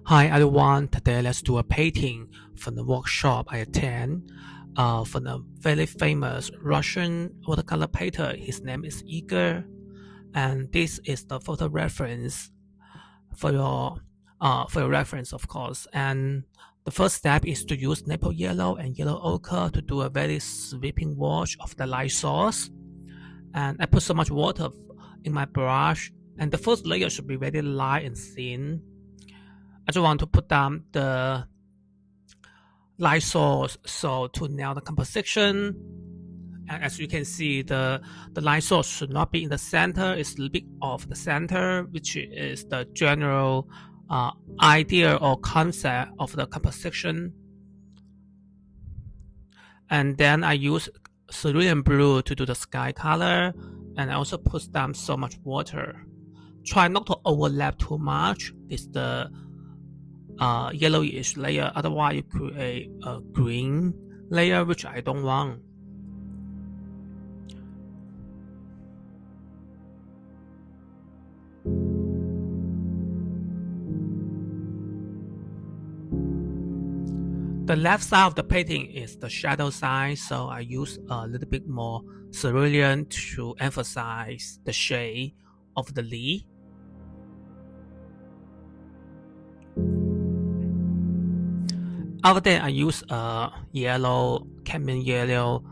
Hi everyone, today let's do a painting from the workshop I attend from a very famous Russian watercolor painter. His name is Igor, and this is the photo reference for your reference, of course. And the first step is to use maple yellow and yellow ochre to do a very sweeping wash of the light source. And I put so much water in my brush, and the first layer should be very light and thin. I just want to put down the light source so to nail the composition. And as you can see, the light source should not be in the center. It's a little bit off the center, which is the general idea or concept of the composition. And then I use cerulean blue to do the sky color, and I also put down so much water. Try not to overlap too much. It's the yellowish layer, otherwise you create a green layer, which I don't want. The left side of the painting is the shadow side, so I use a little bit more cerulean to emphasize the shade of the leaf. After that, I use a yellow, cadmium yellow,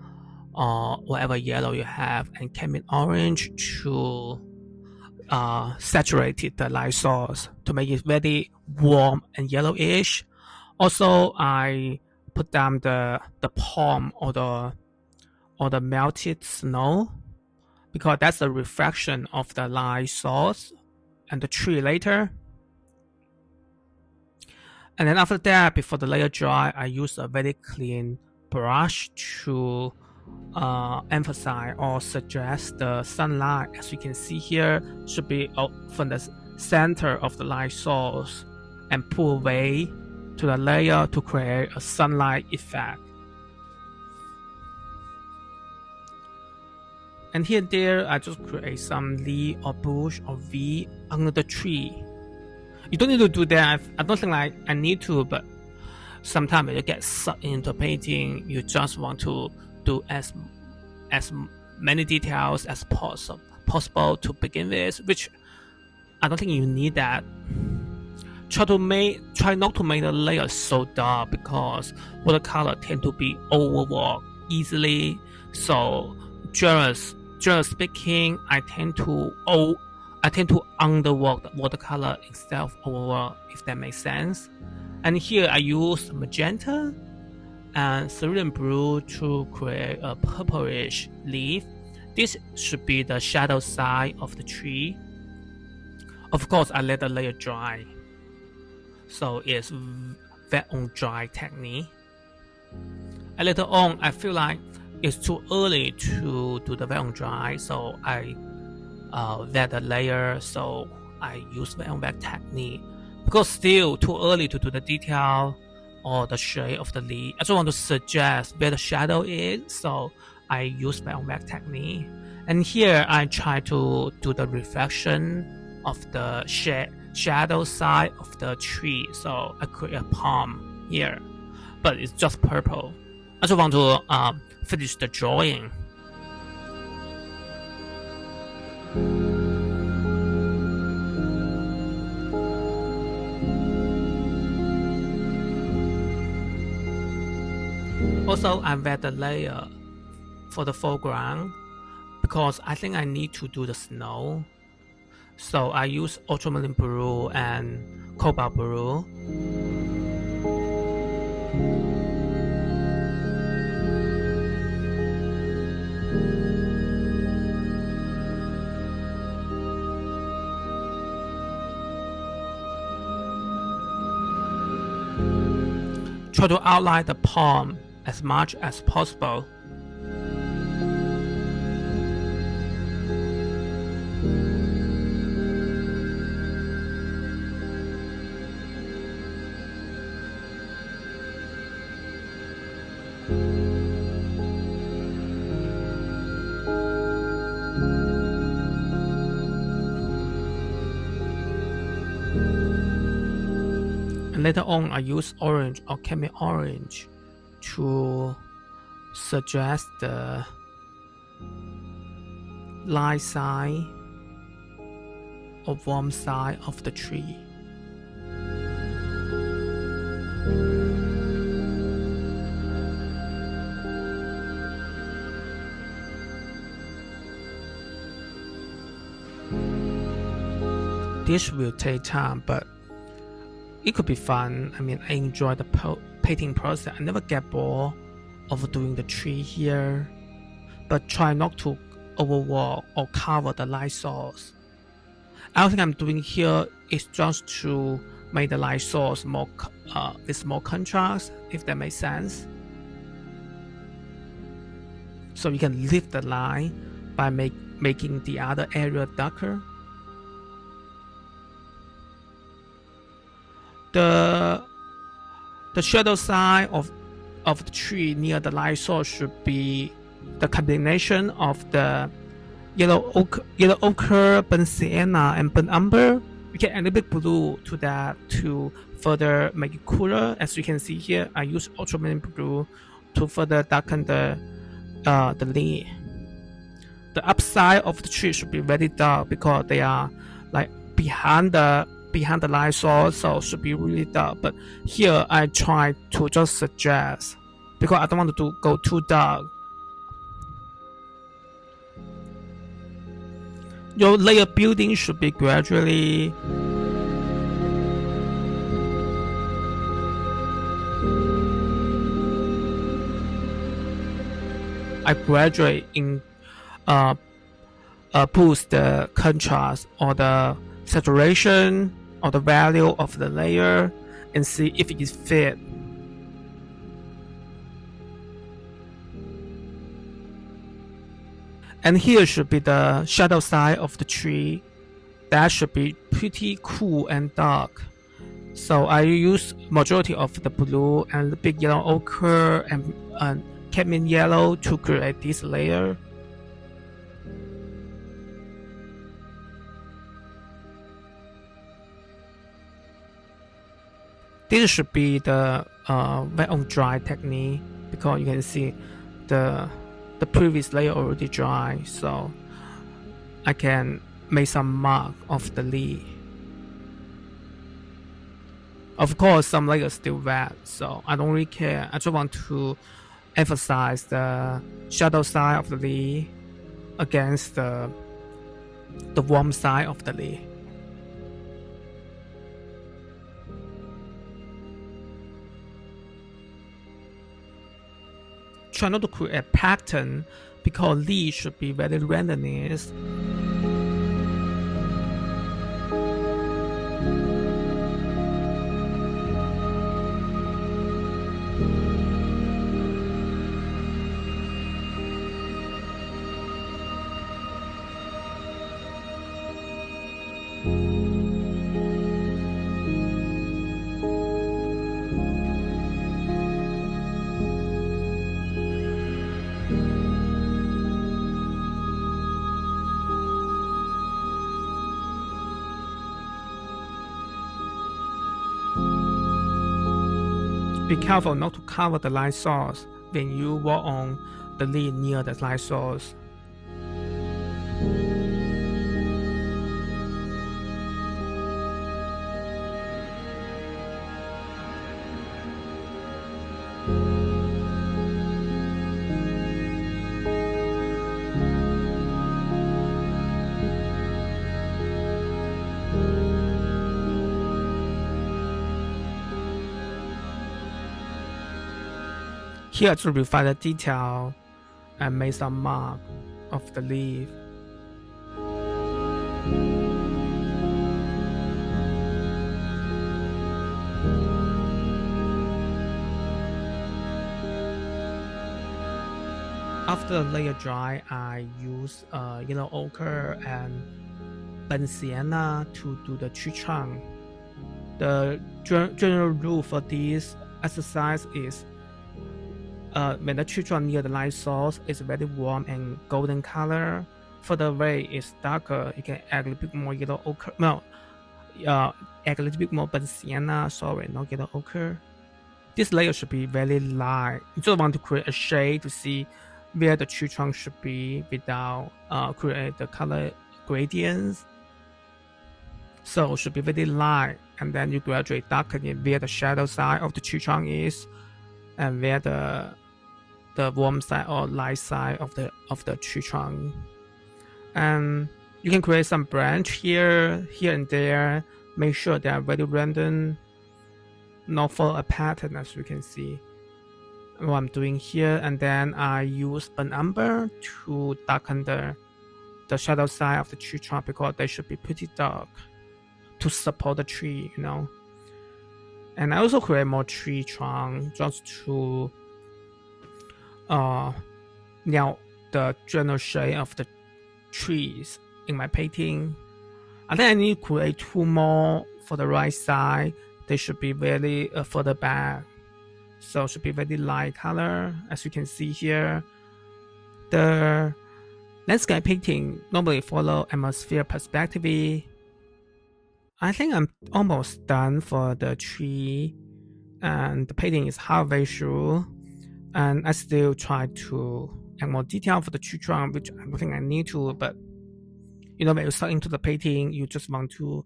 or whatever yellow you have, and cadmium orange to saturate the light source to make it very warm and yellowish. Also, I put down the palm or the melted snow, because that's a reflection of the light source and the tree later. And then after that, before the layer dry, I use a very clean brush to emphasize or suggest the sunlight. As you can see here, should be from the center of the light source and pull away to the layer to create a sunlight effect. And here and there, I just create some leaf or bush or V under the tree. You don't need to do that. I don't think I need to, but sometimes you get sucked into painting. You just want to do as many details as possible to begin with, which I don't think you need that. Try not to make the layer so dark, because watercolor tend to be overworked easily. So generally speaking, I tend to underwork the watercolor instead of overwork, if that makes sense. And here I use magenta and cerulean blue to create a purplish leaf. This should be the shadow side of the tree. Of course, I let the layer dry, so it's wet on dry technique. And later on, I feel like it's too early to do the wet on dry, so I wet the layer, so I use wet on wet technique, because still too early to do the detail or the shade of the leaf. I just want to suggest where the shadow is, so I use wet on wet technique. And here I try to do the reflection of the shadow side of the tree, so I create a palm here, but it's just purple. I just want to finish the drawing. Also, I wet the layer for the foreground, because I think I need to do the snow. So I use ultramarine blue and cobalt blue. Try to outline the palm as much as possible. And later on, I use orange or camel orange to suggest the light side or warm side of the tree. This will take time, but it could be fun. I mean, I enjoy the painting process. I never get bored of doing the tree here, but try not to overwork or cover the light source. Everything I'm doing here is just to make the light source more with more contrast, if that makes sense. So you can lift the line by making the other area darker. The shadow side of the tree near the light source should be the combination of the yellow ochre, burnt sienna, and burnt umber. We can add a little bit blue to that to further make it cooler. As you can see here, I use ultramarine blue to further darken the leaf. The upside of the tree should be very dark because they are like behind the light source, so it should be really dark. But here I try to just suggest, because I don't want to go too dark. Your layer building should be gradually boost the contrast or the saturation or the value of the layer and see if it is fit. And here should be the shadow side of the tree. That should be pretty cool and dark. So I use majority of the blue and the big yellow ochre and cadmium yellow to create this layer. This should be the wet on dry technique, because you can see the previous layer already dry, so I can make some mark of the leaf. Of course, some layers still wet, so I don't really care. I just want to emphasize the shadow side of the leaf against the warm side of the leaf. Try not to create a pattern because leaves should be very randomness. Be careful not to cover the light source when you work on the leaf near the light source. Here to refine the detail and make some mark of the leaf. After the layer dry, I use yellow ochre and burnt sienna to do the tree trunk. The general rule for this exercise is when the tree trunk near the light source is very warm and golden color, further away is darker, you can add a little bit more yellow ochre. No, add a little bit more burnt sienna, sorry, not yellow ochre. This layer should be very light. You just want to create a shade to see where the tree trunk should be without create the color gradients. So it should be very light, and then you gradually darken it where the shadow side of the tree trunk is, and where the warm side or light side of the tree trunk. And you can create some branch here and there. Make sure they are very random, not follow a pattern, as you can see what I'm doing here. And then I use burnt umber to darken the shadow side of the tree trunk, because they should be pretty dark to support the tree, you know. And I also create more tree trunk just to nail the general shape of the trees in my painting. I think I need to create 2 more for the right side. They should be very further back, so it should be very light color, as you can see here. The landscape painting normally follow atmosphere perspective. I think I'm almost done for the tree, and the painting is halfway through, and I still try to add more detail for the tree trunk, which I don't think I need to, but you know, when you start into the painting, you just want to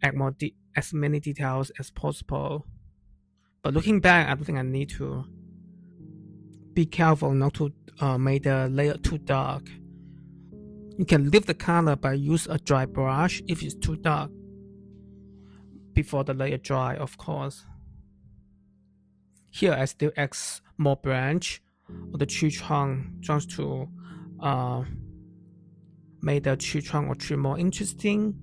add more as many details as possible. But looking back, I don't think I need to. Be careful not to make the layer too dark. You can leave the color by use a dry brush if it's too dark before the layer dry, of course. Here I still add more branch of the tree trunk just to make the tree trunk or tree more interesting.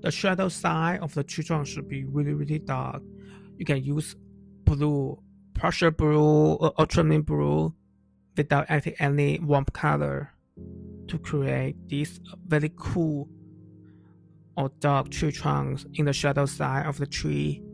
The shadow side of the tree trunk should be really dark. You can use blue, partial blue or ultramarine blue without adding any warm color to create these very cool or dark tree trunks in the shadow side of the tree.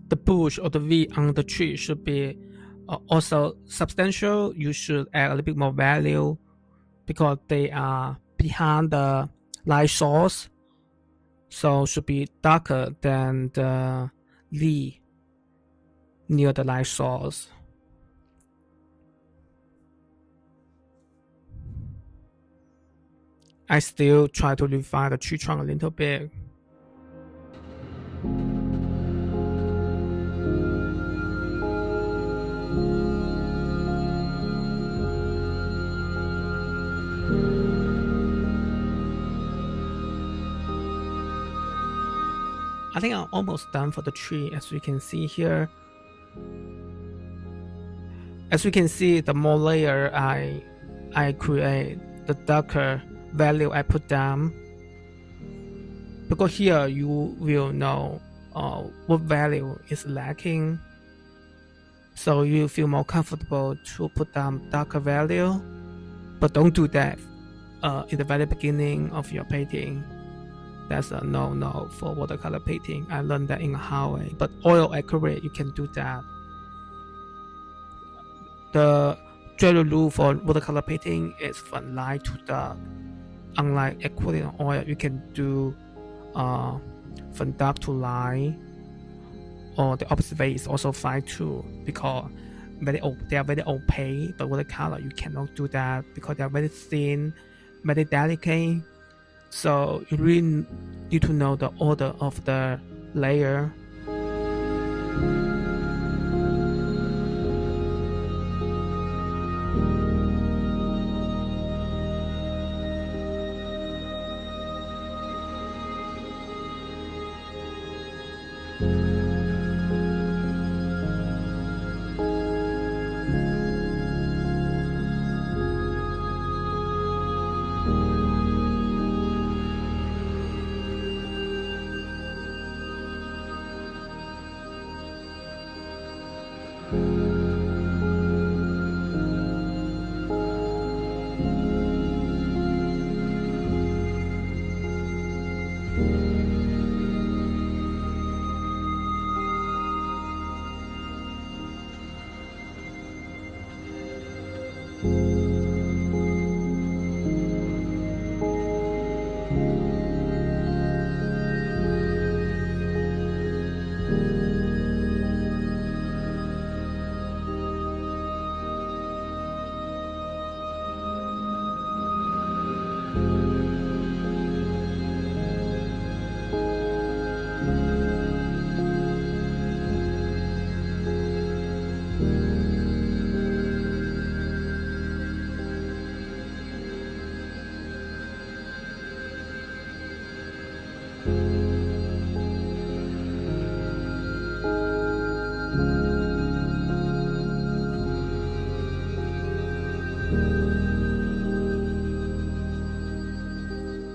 The bush or the V on the tree should be also substantial. You should add a little bit more value because they are behind the light source, so should be darker than the leaf near the light source. I still try to refine the tree trunk a little bit. I think I'm almost done for the tree, as you can see here. As you can see, the more layer I create, the darker value I put down. Because here you will know what value is lacking, so you feel more comfortable to put down darker value. But don't do that in the very beginning of your painting. That's a no for watercolor painting. I learned that in a highway. But oil acrylic, you can do that. The general rule for watercolor painting is from light to dark. Unlike acrylic and oil, you can do from dark to light, or the opposite way is also fine too, because they are very opaque. But watercolor, you cannot do that because they are very thin, very delicate. So you really need to know the order of the layer.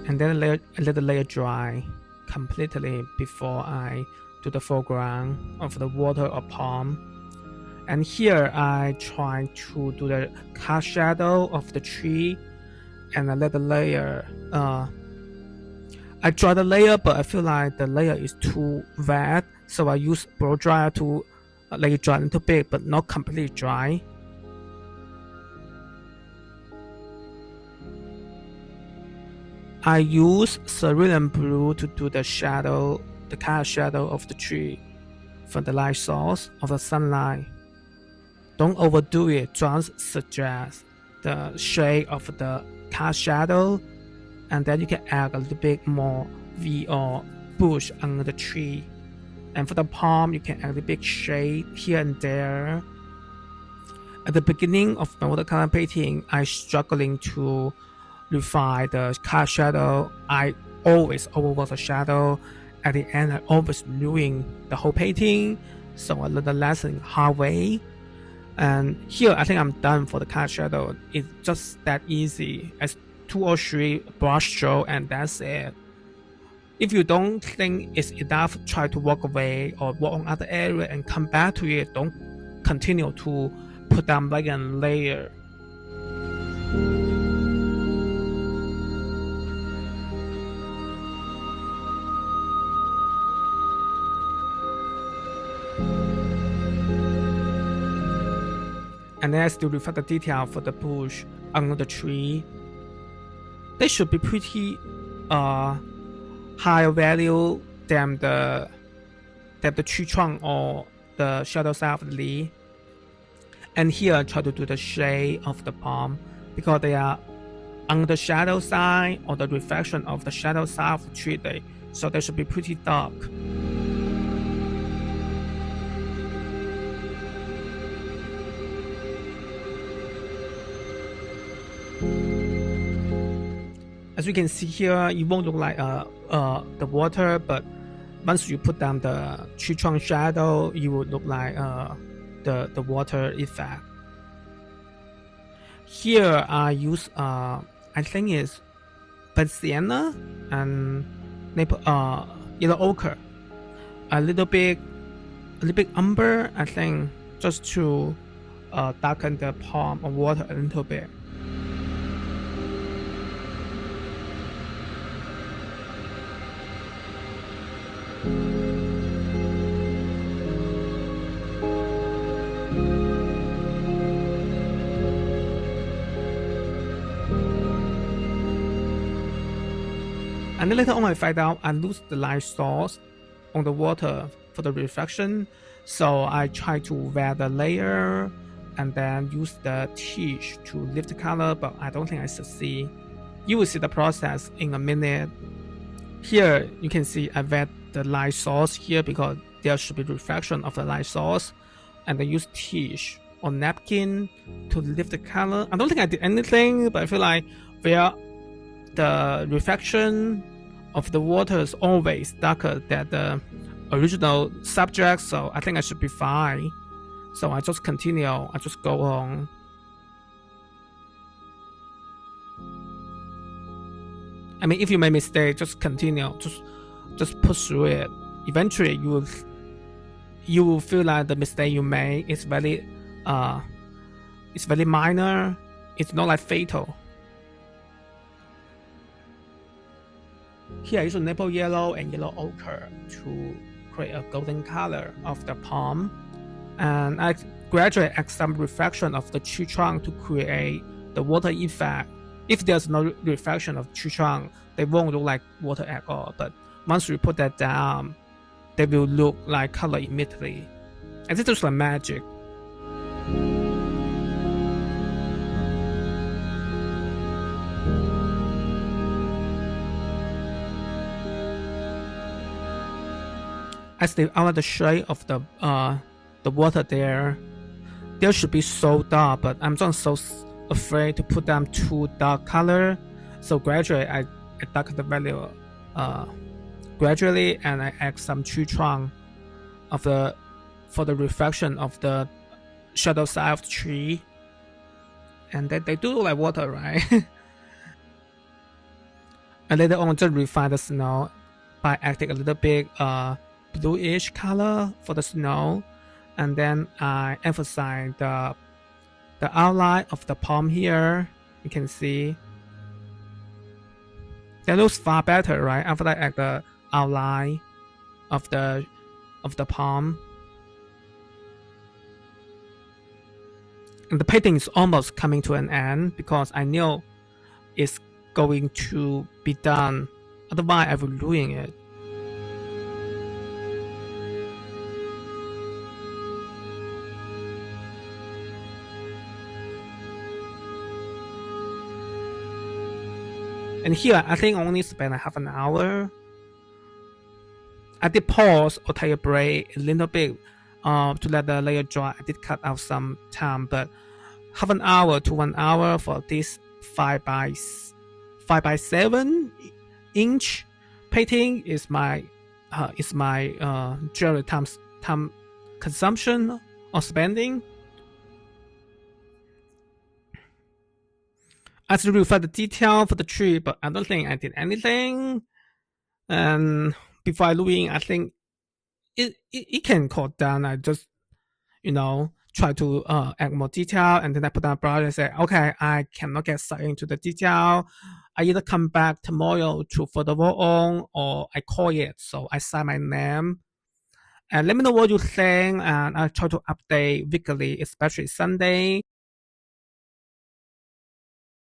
and then I let the layer dry completely before I do the foreground of the water or palm. And here I try to do the cast shadow of the tree, and I let the layer I draw the layer, but I feel like the layer is too wet, so I use blow dryer to let it dry a little bit, but not completely dry. I use cerulean blue to do the shadow, the cast shadow of the tree from the light source of the sunlight. Don't overdo it, just suggest the shade of the cast shadow, and then you can add a little bit more V or bush on the tree. And for the palm, you can add a big shade here and there. At the beginning of my watercolor painting, I'm struggling to refine the cast shadow. I always overwork the shadow. At the end, I always ruin the whole painting, so I learned the lesson halfway. And here, I think I'm done for the cast shadow. It's just that easy as 2 or 3 brush stroke, and that's it. If you don't think it's enough, try to walk away or walk on other area and come back to it. Don't continue to put down layer and layer. And then I still reflect the detail for the bush on the tree. They should be pretty higher value than the tree trunk or the shadow side of the leaf. And here I try to do the shade of the palm because they are on the shadow side or the reflection of the shadow side of the tree, so they should be pretty dark. As you can see here, it won't look like the water, but once you put down the tree trunk shadow, it will look like the water effect. Here I use I think it's red sienna and yellow ochre, a little bit umber, I think, just to darken the palm of water a little bit. And then later on I find out I lose the light source on the water for the reflection, so I try to wear the layer and then use the tissue to lift the color, but I don't think I succeed. You will see the process in a minute. Here you can see I wear the light source here because there should be reflection of the light source, and I use tissue or napkin to lift the color. I don't think I did anything, but I feel like where the reflection of the water is always darker than the original subject, so I think I should be fine. So I just continue, I just go on. I mean, if you make mistake, just continue, just push through it. Eventually, you will feel like the mistake you made is very minor. It's not like fatal. Here I use maple yellow and yellow ochre to create a golden color of the palm, and I gradually add some reflection of the tree trunk to create the water effect. If there's no reflection of tree trunk, they won't look like water at all. But once you put that down, they will look like color immediately. And this is like magic. I still out the shade of the water there. There should be so dark, but I'm just so afraid to put down too dark color. So gradually I darken the value gradually, and I add some tree trunk for the reflection of the shadow side of the tree. And they do look like water, right? And later on, just refine the snow by adding a little bit bluish color for the snow, and then I emphasize the outline of the palm here. You can see that looks far better, right? After I add the outline of the palm. And the painting is almost coming to an end because I know it's going to be done. Otherwise, I will ruin it. And here, I think I only spent a half an hour. I did pause or take a break a little bit to let the layer dry. I did cut out some time, but half an hour to 1 hour for this 5x7 inch painting is my general time consumption or spending. I still refine the detail for the tree, but I don't think I did anything. And before I ruin, I think it can cut down. I just try to add more detail, and then I put down a brush and say, okay, I cannot get stuck into the detail. I either come back tomorrow to further work on, or I call it. So I sign my name. And let me know what you think, and I'll try to update weekly, especially Sunday.